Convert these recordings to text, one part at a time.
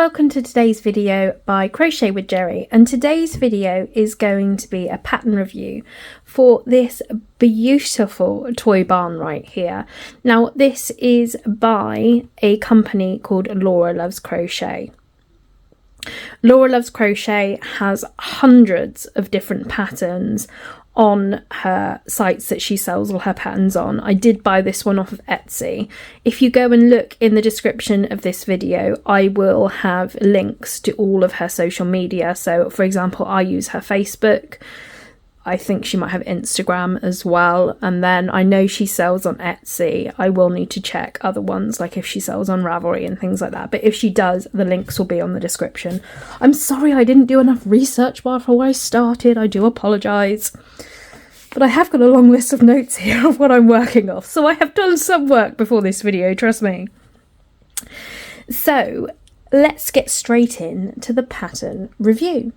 welcome to today's video by Crochet with Jerri, and today's video is going to be a pattern review for this beautiful toy barn right here. Now this is by a company called Laura Loves Crochet. Laura Loves Crochet has hundreds of different patterns on her sites that she sells all her patterns on. I did buy this one off of Etsy. If you go and look in the description of this video, I will have links to all of her social media. So for example, I use her Facebook. I think she might have Instagram as well. And then I know she sells on Etsy. I will need to check other ones, like if she sells on Ravelry and things like that. But if she does, the links will be on the description. I'm sorry I didn't do enough research before I started. I do apologise. But I have got a long list of notes here of what I'm working off. So I have done some work before this video, trust me. So let's get straight in to the pattern review.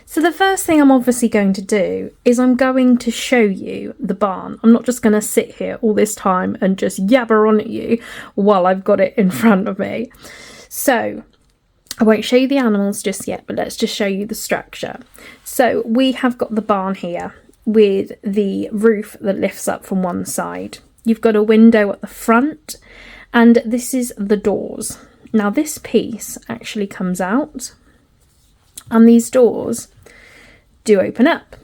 So the first thing I'm obviously going to do is I'm going to show you the barn. I'm not just going to sit here all this time and just yabber on at you while I've got it in front of me. So I won't show you the animals just yet, but let's just show you the structure. So we have got the barn here with the roof that lifts up from one side. You've got a window at the front, and this is the doors. Now this piece actually comes out, and these doors do open up.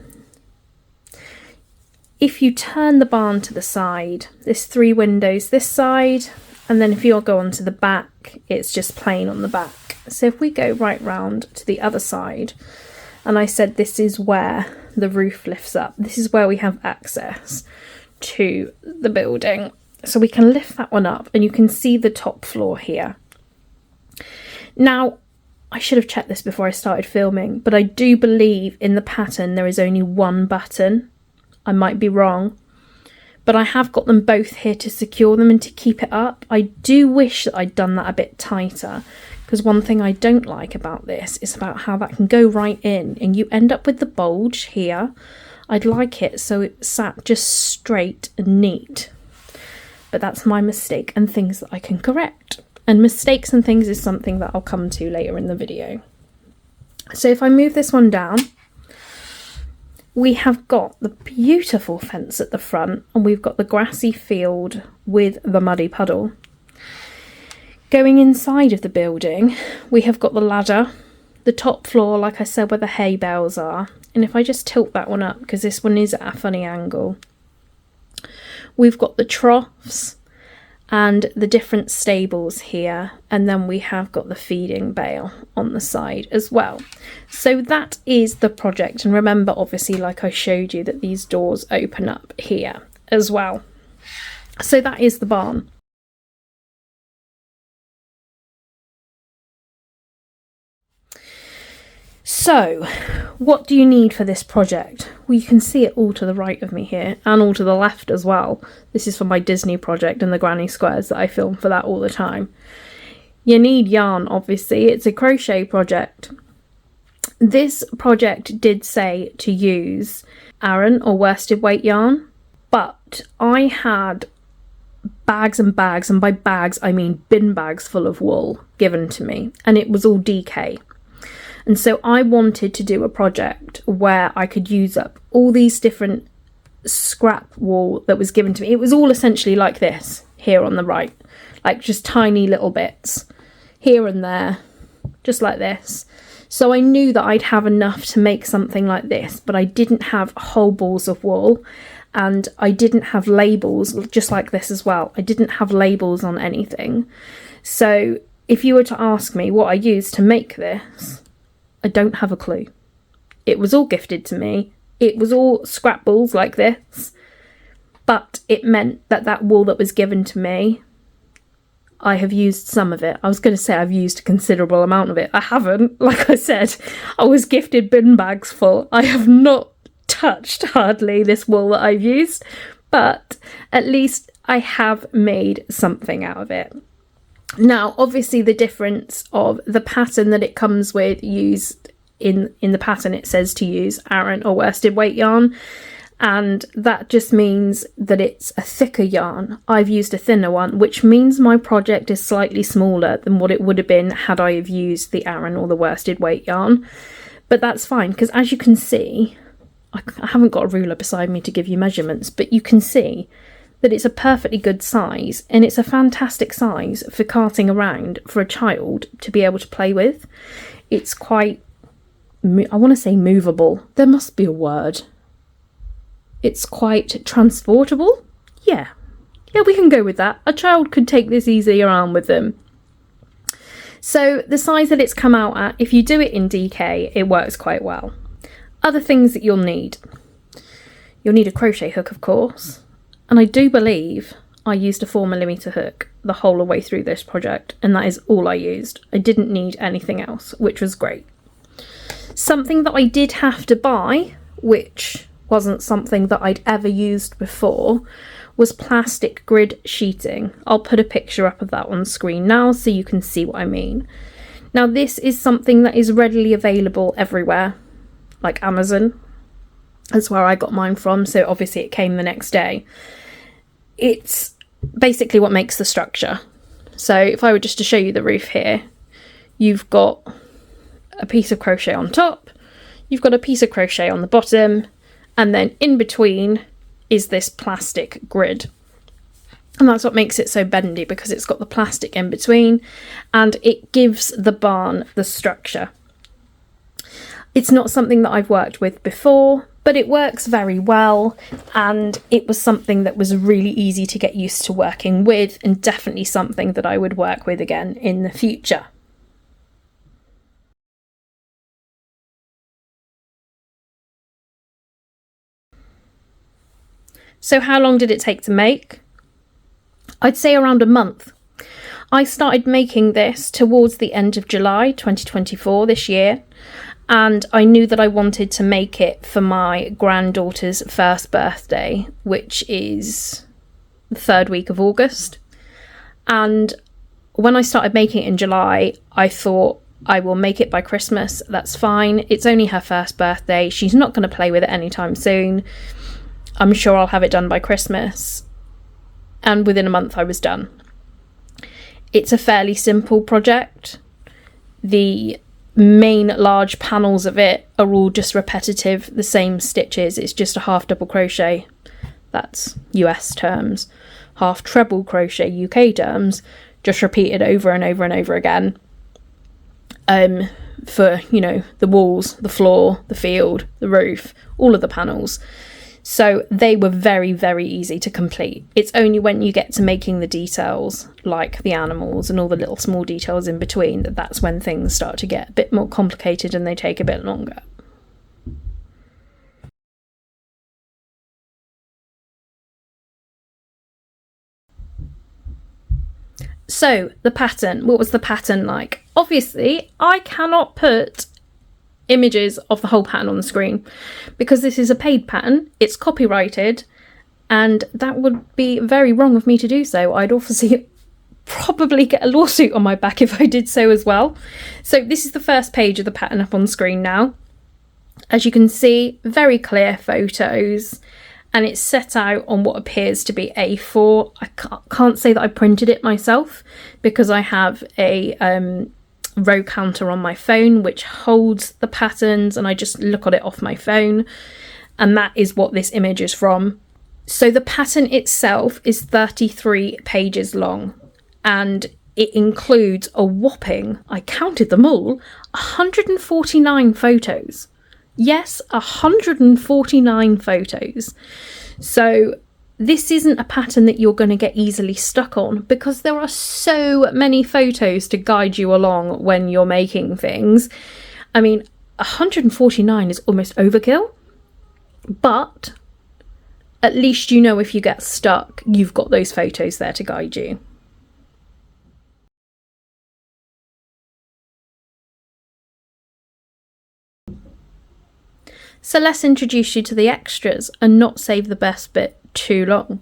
If you turn the barn to the side, there's 3 windows this side, and then if you'll go onto the back, it's just plain on the back. So if we go right round to the other side, and I said this is where the roof lifts up, this is where we have access to the building. So we can lift that one up and you can see the top floor here. Now, I should have checked this before I started filming, but I do believe in the pattern there is only one button. I might be wrong, but I have got them both here to secure them and to keep it up. I do wish that I'd done that a bit tighter, because one thing I don't like about this is about how that can go right in and you end up with the bulge here. I'd like it so it sat just straight and neat, but that's my mistake and things that I can correct. And mistakes and things is something that I'll come to later in the video. So if I move this one down, we have got the beautiful fence at the front, and we've got the grassy field with the muddy puddle. Going inside of the building, we have got the ladder, the top floor, like I said, where the hay bales are. And if I just tilt that one up, because this one is at a funny angle, we've got the troughs and the different stables here, and then we have got the feeding bale on the side as well. So that is the project, and remember obviously like I showed you that these doors open up here as well. So that is the barn. So what do you need for this project? Well, you can see it all to the right of me here and all to the left as well. This is for my Disney project and the granny squares that I film for that all the time. You need yarn, obviously. It's a crochet project. This project did say to use Aran or worsted weight yarn, but I had bags and bags, and by bags I mean bin bags full of wool given to me, and it was all DK. And so I wanted to do a project where I could use up all these different scrap wool that was given to me. It was all essentially like this here on the right, like just tiny little bits here and there, just like this. So I knew that I'd have enough to make something like this, but I didn't have whole balls of wool, and I didn't have labels, just like this as well. I didn't have labels on anything. So if you were to ask me what I used to make this, I don't have a clue. It was all gifted to me. It was all scrap balls like this, but it meant that that wool that was given to me, I have used some of it. I was going to say I've used a considerable amount of it. I haven't. Like I said, I was gifted bin bags full. I have not touched hardly this wool that I've used, but at least I have made something out of it. Now, obviously the difference of the pattern that it comes with, used in the pattern, it says to use Aran or worsted weight yarn. and that just means that it's a thicker yarn. I've used a thinner one, which means my project is slightly smaller than what it would have been had I have used the Aran or the worsted weight yarn. But that's fine, because as you can see, I haven't got a ruler beside me to give you measurements, but you can see that it's a perfectly good size, and it's a fantastic size for carting around for a child to be able to play with. It's quite, I want to say movable. There must be a word. It's quite transportable. Yeah, we can go with that. A child could take this easily around with them. So the size that it's come out at, if you do it in DK, it works quite well. Other things that you'll need. You'll need a crochet hook, of course. And I do believe I used a 4mm hook the whole way through this project, and that is all I used. I didn't need anything else, which was great. Something that I did have to buy, which wasn't something that I'd ever used before, was plastic grid sheeting. I'll put a picture up of that on screen now so you can see what I mean. Now this is something that is readily available everywhere, like Amazon. That's where I got mine from, so obviously it came the next day. It's basically what makes the structure. So if I were just to show you the roof here, you've got a piece of crochet on top, you've got a piece of crochet on the bottom, and then in between is this plastic grid. And that's what makes it so bendy, because it's got the plastic in between and it gives the barn the structure. It's not something that I've worked with before, but it works very well, and it was something that was really easy to get used to working with, and definitely something that I would work with again in the future. So how long did it take to make? I'd say around a month. I started making this towards the end of July 2024 this year, and I knew that I wanted to make it for my granddaughter's first birthday, which is the 3rd week of August. And when I started making it in July, I thought, I will make it by Christmas, that's fine. It's only her first birthday, she's not going to play with it anytime soon. I'm sure I'll have it done by Christmas. And within a month I was done. It's a fairly simple project. The main large panels of it are all just repetitive, the same stitches. It's just a half double crochet, that's US terms, half treble crochet UK terms, just repeated over and over and over again, for, you know, the walls, the floor, the field, the roof, all of the panels. So they were very, very easy to complete. It's only when you get to making the details, like the animals and all the little small details in between, that's when things start to get a bit more complicated and they take a bit longer. So the pattern, what was the pattern like? Obviously, I cannot put images of the whole pattern on the screen because this is a paid pattern, it's copyrighted, and that would be very wrong of me to do so. I'd obviously probably get a lawsuit on my back if I did so as well. So this is the first page of the pattern up on screen now. As you can see, very clear photos, and it's set out on what appears to be A4. I can't say that I printed it myself because I have a row counter on my phone which holds the patterns, and I just look at it off my phone, and that is what this image is from. So the pattern itself is 33 pages long, and it includes a whopping, I counted them all, 149 photos. Yes, 149 photos. So this isn't a pattern that you're going to get easily stuck on because there are so many photos to guide you along when you're making things. I mean, 149 is almost overkill, but at least you know if you get stuck, you've got those photos there to guide you. So let's introduce you to the extras and not save the best bit too long.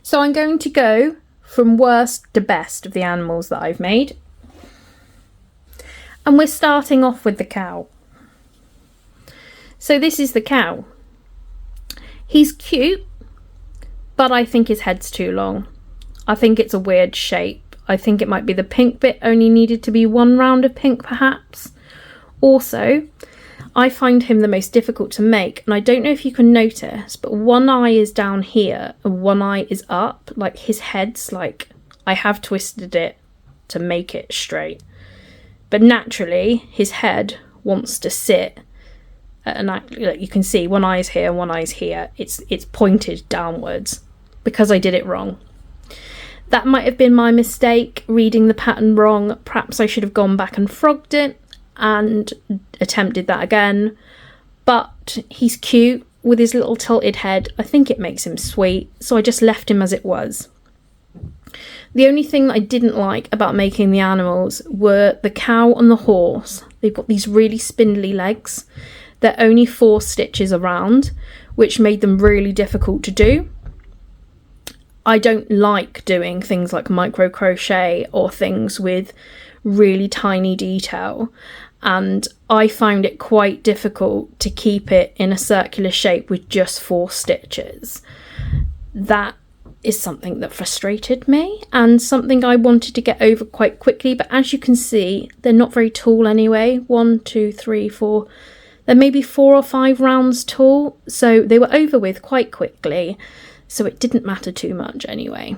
So I'm going to go from worst to best of the animals that I've made. And we're starting off with the cow. So this is the cow. He's cute, but I think his head's too long. I think it's a weird shape. I think it might be the pink bit only needed to be one round of pink perhaps. Also, I find him the most difficult to make, and I don't know if you can notice, but one eye is down here and one eye is up. Like his head's like, I have twisted it to make it straight. But naturally, his head wants to sit at an angle. Like you can see, one eye's here, one eye's here. It's pointed downwards because I did it wrong. That might have been my mistake, reading the pattern wrong. Perhaps I should have gone back and frogged it and attempted that again. But he's cute with his little tilted head. I think it makes him sweet, so I just left him as it was. The only thing that I didn't like about making the animals were the cow and the horse. They've got these really spindly legs. They're only 4 stitches around, which made them really difficult to do. I don't like doing things like micro crochet or things with really tiny detail, and I found it quite difficult to keep it in a circular shape with just 4 stitches. That is something that frustrated me and something I wanted to get over quite quickly, but as you can see, they're not very tall anyway. 1, 2, 3, 4. They're maybe 4 or 5 rounds tall, so they were over with quite quickly, so it didn't matter too much anyway.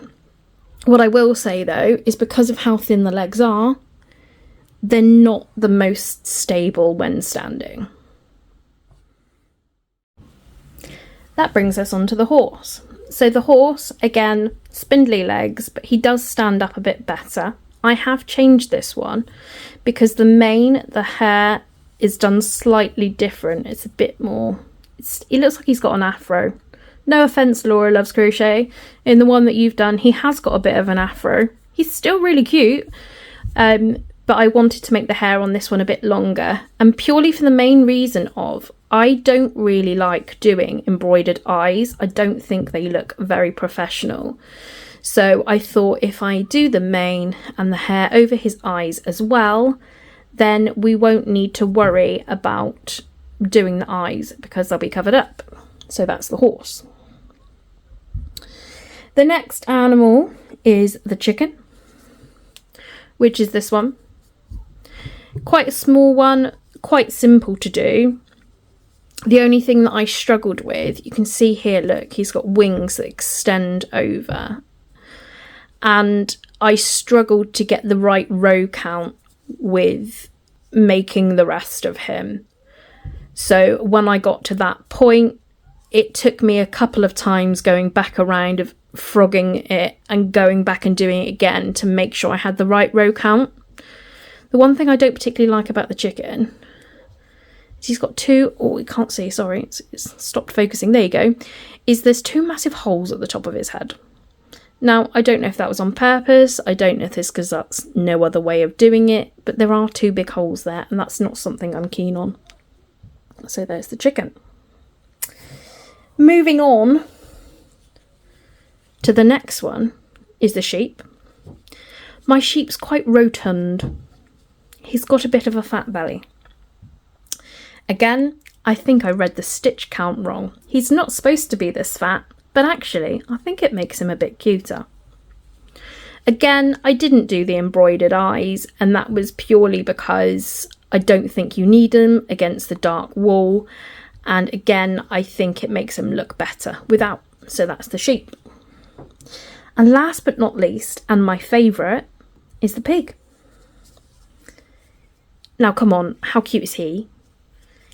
What I will say though is because of how thin the legs are, they're not the most stable when standing. That brings us on to the horse. So the horse, again, spindly legs, but he does stand up a bit better. I have changed this one because the mane, the hair is done slightly different. It's a bit more, it looks like he's got an afro. No offence, Laura Loves Crochet. In the one that you've done, he has got a bit of an afro. He's still really cute, but I wanted to make the hair on this one a bit longer, and purely for the main reason of I don't really like doing embroidered eyes. I don't think they look very professional. So I thought if I do the mane and the hair over his eyes as well, then we won't need to worry about doing the eyes because they'll be covered up. So that's the horse. The next animal is the chicken, which is this one. Quite a small one, quite simple to do. The only thing that I struggled with, you can see here, look, he's got wings that extend over. And I struggled to get the right row count with making the rest of him. So when I got to that point, it took me a couple of times going back around of frogging it and going back and doing it again to make sure I had the right row count. The one thing I don't particularly like about the chicken is he's got 2, oh, we can't see, sorry, it's stopped focusing, there you go, is there's 2 massive holes at the top of his head. Now, I don't know if that was on purpose, I don't know if it's because that's no other way of doing it, but there are 2 big holes there, and that's not something I'm keen on. So there's the chicken. Moving on to the next one is the sheep. My sheep's quite rotund. He's got a bit of a fat belly. Again, I think I read the stitch count wrong. He's not supposed to be this fat, but actually, I think it makes him a bit cuter. Again, I didn't do the embroidered eyes, and that was purely because I don't think you need them against the dark wool. And again, I think it makes him look better without. So that's the sheep. And last but not least, and my favourite, is the pig. Now, come on, how cute is he?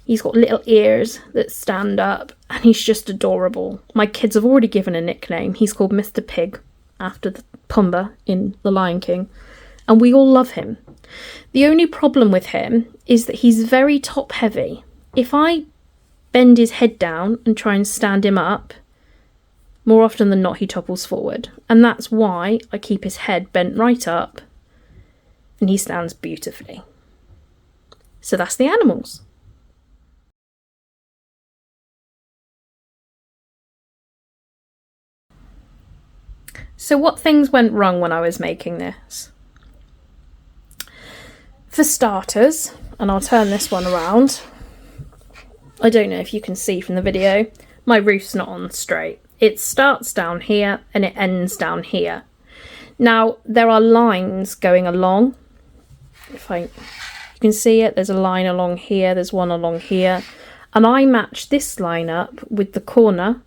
He's got little ears that stand up, and he's just adorable. My kids have already given a nickname. He's called Mr. Pig, after the Pumbaa in The Lion King, and we all love him. The only problem with him is that he's very top heavy. If I bend his head down and try and stand him up, more often than not he topples forward, and that's why I keep his head bent right up and he stands beautifully. So that's the animals. So what things went wrong when I was making this? For starters, and I'll turn this one around, I don't know if you can see from the video, my roof's not on straight. It starts down here and it ends down here. Now there are lines going along. You can see it, there's a line along here, there's one along here, and I match this line up with the corner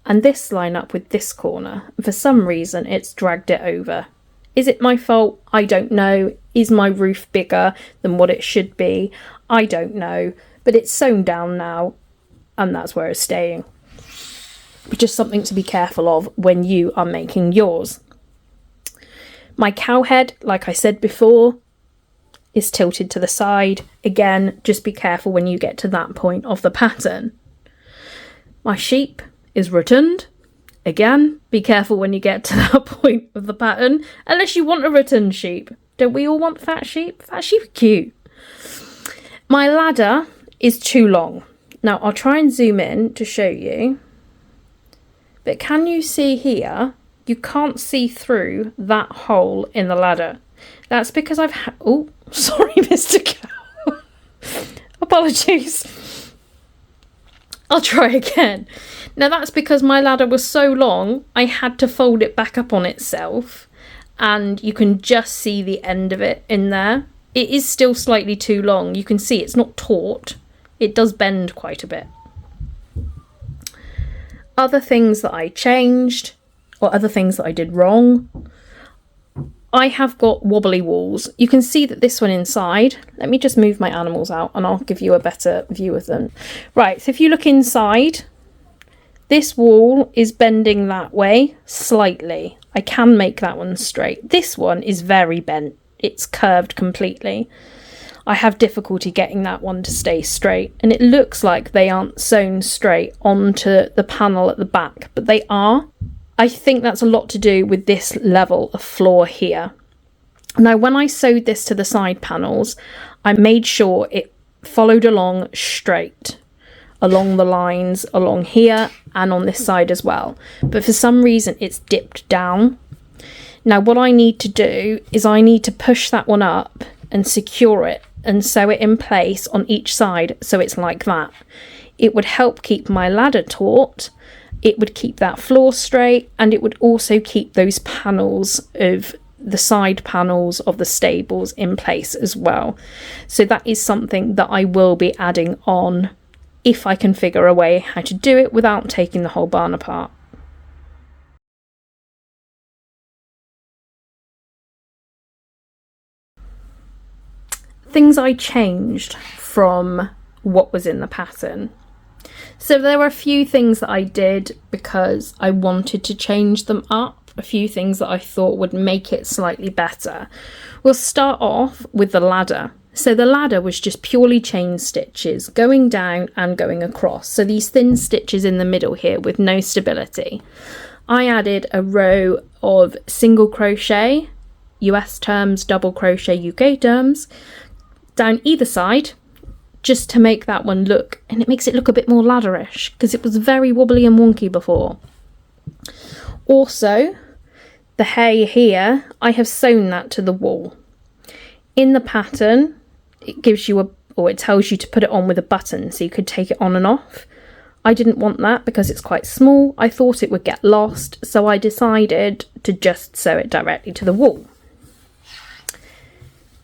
and this line up with this corner. For some reason it's dragged it over. Is it my fault? I don't know. Is my roof bigger than what it should be? I don't know, but it's sewn down now and that's where it's staying. But just something to be careful of when you are making yours. My cow head, like I said before, is tilted to the side. Again, just be careful when you get to that point of the pattern. My sheep is rotund. Again, be careful when you get to that point of the pattern, unless you want a rotund sheep. Don't we all want fat sheep? Fat sheep are cute. My ladder is too long. Now, I'll try and zoom in to show you. But can you see here? You can't see through that hole in the ladder. That's because oh, sorry, Mr. Cow. Apologies. I'll try again. Now that's because my ladder was so long, I had to fold it back up on itself. And you can just see the end of it in there. It is still slightly too long. You can see it's not taut. It does bend quite a bit. Other things that I changed, or other things that I did wrong. I have got wobbly walls. You can see that this one inside, let me just move my animals out and I'll give you a better view of them. Right, so if you look inside, this wall is bending that way slightly. I can make that one straight. This one is very bent. It's curved completely. I have difficulty getting that one to stay straight, and it looks like they aren't sewn straight onto the panel at the back, but they are. I think that's a lot to do with this level of floor here. Now, when I sewed this to the side panels, I made sure it followed along straight, along the lines along here and on this side as well. But for some reason, it's dipped down. Now, what I need to do is I need to push that one up and secure it and sew it in place on each side so it's like that. It would help keep my ladder taut, it would keep that floor straight, and it would also keep those panels of the side panels of the stables in place as well. So that is something that I will be adding on if I can figure a way how to do it without taking the whole barn apart. Things I changed from what was in the pattern. So there were a few things that I did because I wanted to change them up, a few things that I thought would make it slightly better. We'll start off with the ladder. So the ladder was just purely chain stitches going down and going across. So these thin stitches in the middle here with no stability. I added a row of single crochet, US terms, double crochet, UK terms, down either side, just to make that one look, and it makes it look a bit more ladderish because it was very wobbly and wonky before. Also, the hay here, I have sewn that to the wall. In the pattern, it gives you it tells you to put it on with a button so you could take it on and off. I didn't want that because it's quite small. I thought it would get lost, so I decided to just sew it directly to the wall.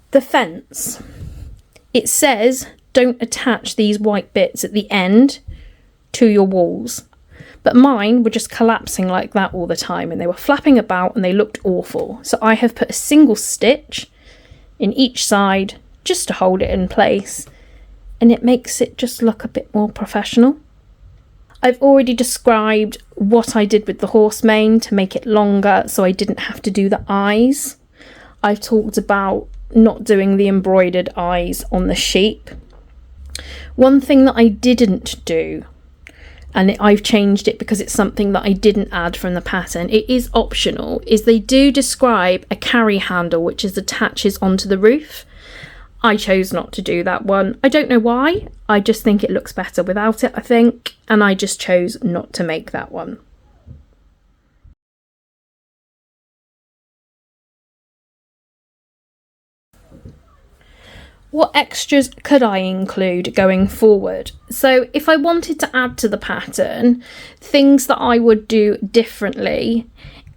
The fence. It says don't attach these white bits at the end to your walls. But mine were just collapsing like that all the time and they were flapping about and they looked awful. So I have put a single stitch in each side just to hold it in place, and it makes it just look a bit more professional. I've already described what I did with the horse mane to make it longer so I didn't have to do the eyes. I've talked about not doing the embroidered eyes on the sheep. One thing that I didn't do, and I've changed it because it's something that I didn't add from the pattern, it is optional, is they do describe a carry handle which is attaches onto the roof. I chose not to do that one. I don't know why, I just think it looks better without it, I think, and I just chose not to make that one. What extras could I include going forward? So if I wanted to add to the pattern, things that I would do differently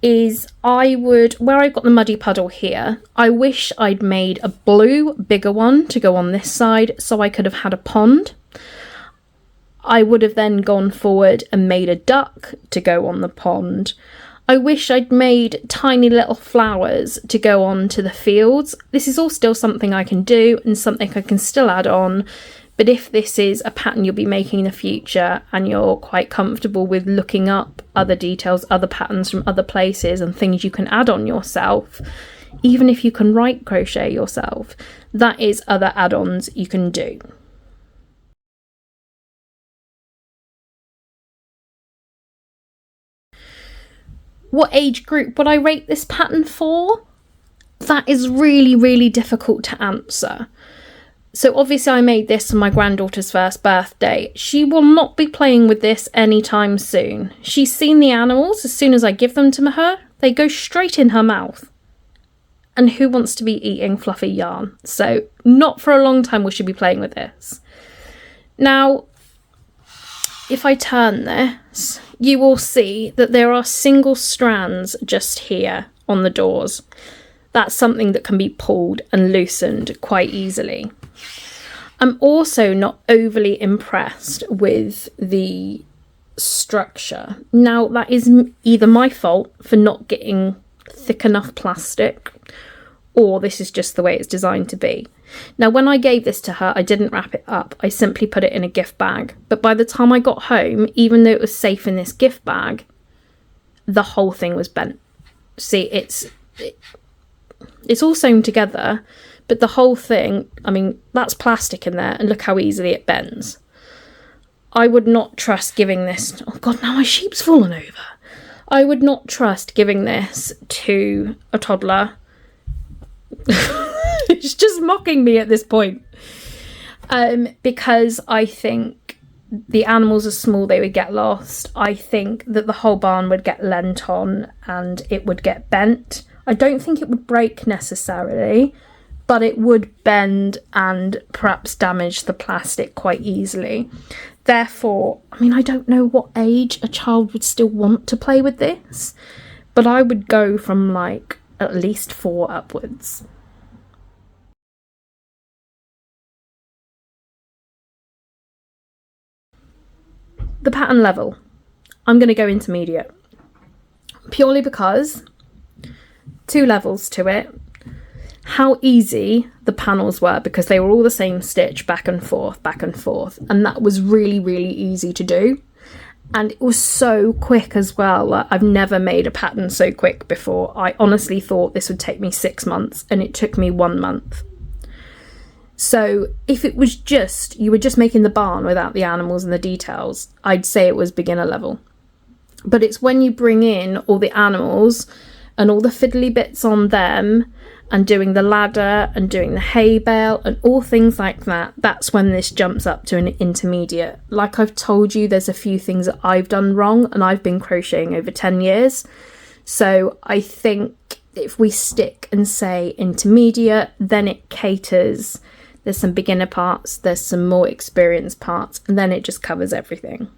is I would, where I've got the muddy puddle here, I wish I'd made a blue bigger one to go on this side so I could have had a pond. I would have then gone forward and made a duck to go on the pond. I wish I'd made tiny little flowers to go on to the fields. This is all still something I can do and something I can still add on. But if this is a pattern you'll be making in the future and you're quite comfortable with looking up other details, other patterns from other places and things you can add on yourself, even if you can write crochet yourself, that is other add-ons you can do. What age group would I rate this pattern for? That is really, really difficult to answer. So obviously I made this on my granddaughter's first birthday. She will not be playing with this anytime soon. She's seen the animals. As soon as I give them to her, they go straight in her mouth. And who wants to be eating fluffy yarn? So not for a long time will she be playing with this. Now, if I turn this, you will see that there are single strands just here on the doors. That's something that can be pulled and loosened quite easily. I'm also not overly impressed with the structure. Now, that is either my fault for not getting thick enough plastic, or this is just the way it's designed to be. Now, when I gave this to her, I didn't wrap it up. I simply put it in a gift bag. But by the time I got home, even though it was safe in this gift bag, the whole thing was bent. See, it's all sewn together, but the whole thing, I mean, that's plastic in there, and look how easily it bends. I would not trust giving this... Oh God, now my sheep's fallen over. I would not trust giving this to a toddler. It's just mocking me at this point. Because I think the animals are small, they would get lost. I think that the whole barn would get lent on and it would get bent. I don't think it would break necessarily, but it would bend and perhaps damage the plastic quite easily. Therefore, I mean, I don't know what age a child would still want to play with this, but I would go from like at least 4 upwards. The pattern level, I'm going to go intermediate, purely because 2 levels to it, how easy the panels were, because they were all the same stitch back and forth, and that was really, really easy to do. And it was so quick as well. I've never made a pattern so quick before. I honestly thought this would take me 6 months, and it took me 1 month. So if it was just, you were just making the barn without the animals and the details, I'd say it was beginner level. But it's when you bring in all the animals and all the fiddly bits on them and doing the ladder and doing the hay bale and all things like that, that's when this jumps up to an intermediate. Like I've told you, there's a few things that I've done wrong, and I've been crocheting over 10 years. So I think if we stick and say intermediate, then it caters. There's some beginner parts, there's some more experienced parts, and then it just covers everything.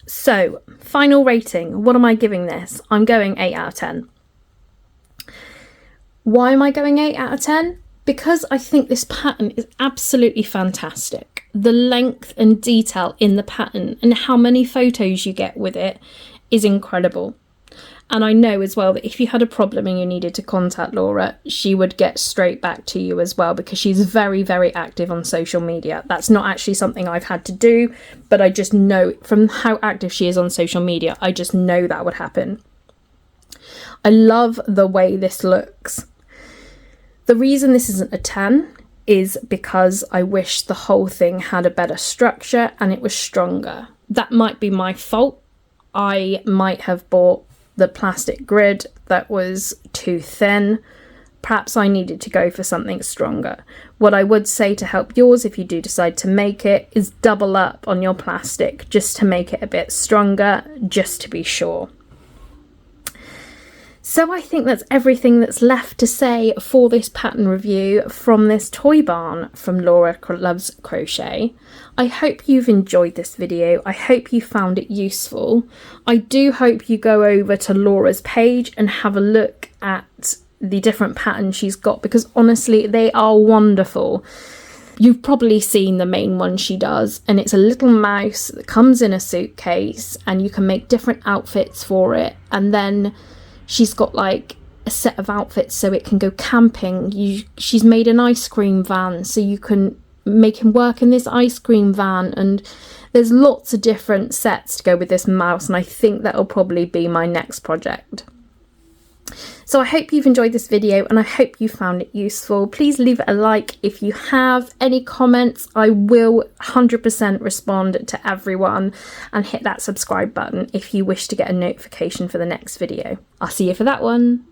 So, final rating. What am I giving this? I'm going 8 out of 10. Why am I going 8 out of 10? Because I think this pattern is absolutely fantastic. The length and detail in the pattern and how many photos you get with it is incredible. And I know as well that if you had a problem and you needed to contact Laura, she would get straight back to you as well, because she's very, very active on social media. That's not actually something I've had to do, but I just know from how active she is on social media, I just know that would happen. I love the way this looks. The reason this isn't a 10 is because I wish the whole thing had a better structure and it was stronger. That might be my fault. I might have bought the plastic grid that was too thin. Perhaps I needed to go for something stronger. What I would say to help yours, if you do decide to make it, is double up on your plastic just to make it a bit stronger, just to be sure. So I think that's everything that's left to say for this pattern review from this toy barn from Laura Loves Crochet. I hope you've enjoyed this video. I hope you found it useful. I do hope you go over to Laura's page and have a look at the different patterns she's got, because honestly, they are wonderful. You've probably seen the main one she does, and it's a little mouse that comes in a suitcase and you can make different outfits for it. And then she's got like a set of outfits so it can go camping. She's made an ice cream van so you can make him work in this ice cream van, and there's lots of different sets to go with this mouse, and I think that'll probably be my next project. So I hope you've enjoyed this video and I hope you found it useful. Please leave it a like if you have any comments. I will 100% respond to everyone, and hit that subscribe button if you wish to get a notification for the next video. I'll see you for that one.